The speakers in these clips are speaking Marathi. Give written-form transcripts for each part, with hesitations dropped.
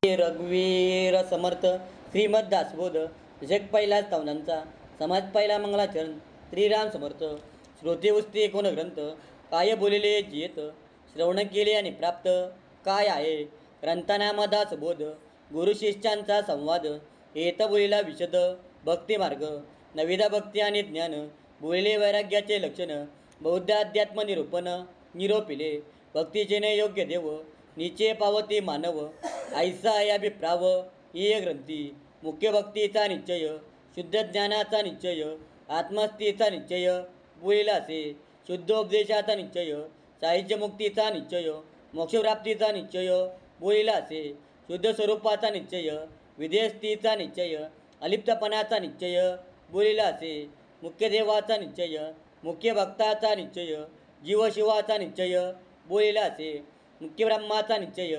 रघुवीर समर्थ श्रीमद दासबोध जग पहिला स्तवनांचा समाज पहिला मंगलाचरण श्रीराम समर्थ श्रोते उस्ते कोण ग्रंथ काय बोलिले जियत श्रवण केले आणि प्राप्त काय आहे ग्रंथानामा दासबोध गुरु शिष्यांचा संवाद येत बोलिला विशद भक्ती मार्ग नविदा भक्ती आणि ज्ञान बोलिले वैराग्याचे लक्षण बौद्ध अध्यात्म निरूपण निरोपिले भक्तीचे न योग्य देव निचे पावती मानव ऐसा या अभिप्राव ये ग्रंथी मुख्य भक्तीचा निश्चय शुद्ध ज्ञानाचा निश्चय आत्मस्थितीचा निश्चय बोलिला असे शुद्धोपदेशाचा निश्चय साहित्य मुक्तीचा निश्चय मोक्षप्राप्तीचा निश्चय बोलिला असे शुद्ध स्वरूपाचा निश्चय विधेयस्थितीचा निश्चय अलिप्तपणाचा निश्चय बोलिला असे मुख्य देवाचा निश्चय मुख्य भक्ताचा निश्चय जीवशिवाचा निश्चय बोलिला असे मुख्य ब्रह्माचा निश्चय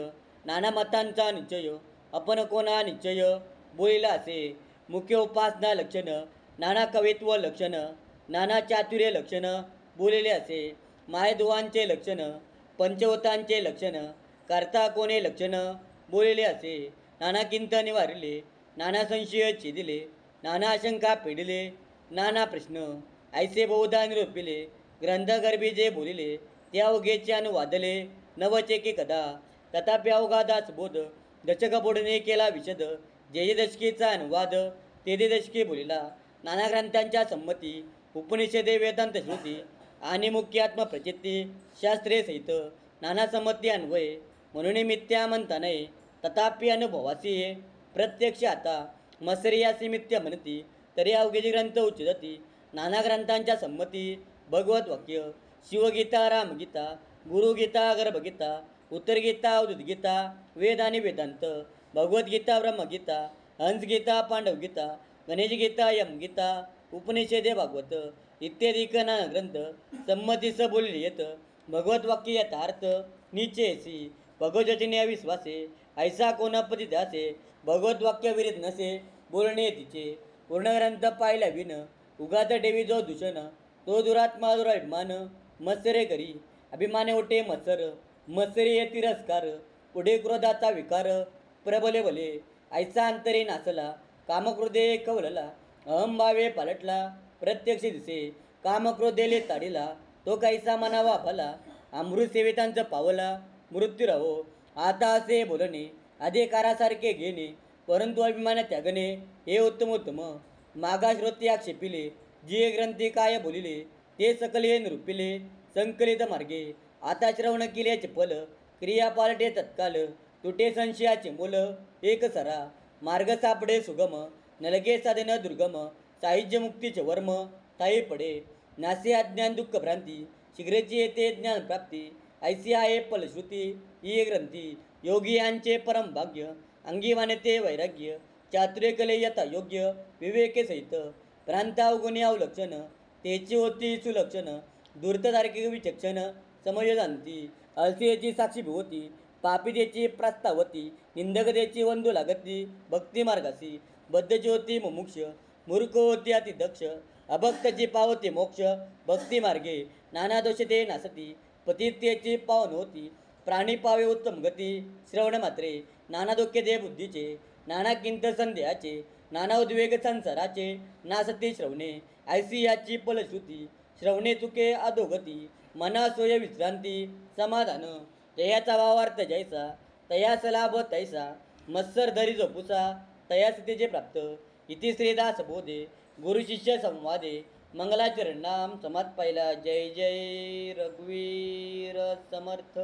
नाना मतांचा निश्चय आपण कोणा निश्चय बोलिला असे मुख्य उपासना लक्षण नाना कवित्व लक्षण नाना चातुर्य लक्षण बोलिले असे मायधुवांचे लक्षण पंचवतांचे लक्षण कर्ता कोणे लक्षण बोलिले असे नाना किंत निवारिले नाना संशय छेदिले नाना आशंका पेडिले नाना प्रश्न ऐसे बहुधा निरूपिले ग्रंथगर्भी जे बोलिले ते अवघेचे अनुवादले नवचेके कदा तथापि अवघादास बोध दशक बोडणे केला विशद जे दशकीचा अनुवाद ते दशके बोलिला नाना ग्रंथांच्या संमती उपनिषदे वेदांत श्रुती आणि मुख्य आत्मप्रचित्ती शास्त्रे सहित नाना संमती अन्वय म्हणून मिथ्या म्हणता नये तथापि अनुभवासी प्रत्यक्ष आता मत्सर्यासी मिथ्या म्हणती तरी अवघे ग्रंथ उच्चरती नाना ग्रंथांच्या संमती भगवत वाक्य शिवगीता रामगीता गुरुगीता गर्भगीता उत्तरगीता उद्गीता वेद आणि वेदांत भगवद्गीता ब्रह्मगीता हंसगीता पांडवगीता गणेशगीता यमगीता उपनिषदे भागवत इत्यादी नाना ग्रंथ संमतीस बोलले येत भगवत वाक्य यथार्थ निश्चयसी भगवतवचने अविश्वासे ऐसा कोणापती दासे भगवत वाक्य विरित नसे बोलणे तिचे पूर्ण ग्रंथ पाहिला विन उगात डेवी जो दूषण तो दुरात्मा दुराभिमान मत्सरे करी अभिमाने ओटे मत्सर मत्सरे ये तिरस्कार पुढे क्रोधाचा विकार प्रबले बले ऐसा अंतरे नाचला कामक्रोधे कवलला अहंभावे पालटला प्रत्यक्ष दिसे कामक्रोधेले ताडिला तो कैसा मनावा फला अमृत सेवितांचं पावला मृत्यू राहो आता असे बोलणे अधिकारासारखे घेणे परंतु अभिमान त्यागणे हे उत्तम उत्तम मागा श्रोते आक्षेपिले जे ग्रंथी काय बोलिले ते सकल हे निरूपिले संकलित मार्गे आता श्रवण केल्याचे फल क्रिया पालटे तत्काल तुटे संशयाचे मोल एक सरा मार्ग सापडे सुगम नलगे साधन दुर्गम साहित्य मुक्तीचे वर्म ताई पडे नासे अज्ञान दुःख भ्रांती शीघ्रची येते ज्ञान प्राप्ती ऐसी आहे फलश्रुती ही ग्रंथी योगी यांचे परम भाग्य अंगी मानते वैराग्य चातुर्य कले यथा योग्य विवेके सहित प्रांता अवगुणी अवलक्षण तेची होती सुलक्षण दूर्त तार्किक विचक्षण समयोजांती अलसेची साक्षीभूती पापितेची प्रस्तावती निंदकतेची वंदू लागती भक्ती मार्गासी बद्धची होती मुमुक्ष मूर्ख होती अतिदक्ष अभक्तची पावती मोक्ष भक्ती मार्गे नाना दोषते नासती पतितेची पावन होती प्राणी पावे उत्तम गती श्रवण मात्रे नाना धोके दे बुद्धीचे नाना किंत संदेहाचे नाना उद्वेग संसाराचे नासती श्रवणे ऐसी याची फलश्रुती श्रवणे चुके अधोगती मना सोय विश्रांती समाधान जयाचा भावार्थ जैसा तयास लाभ तैसा मत्सर धरी झोपुसा तयास तेजे प्राप्त इति श्रीदास बोधे गुरु शिष्य संवादे मंगलाचरण नाम समाज पाहिला जय जय रघुवीर समर्थ।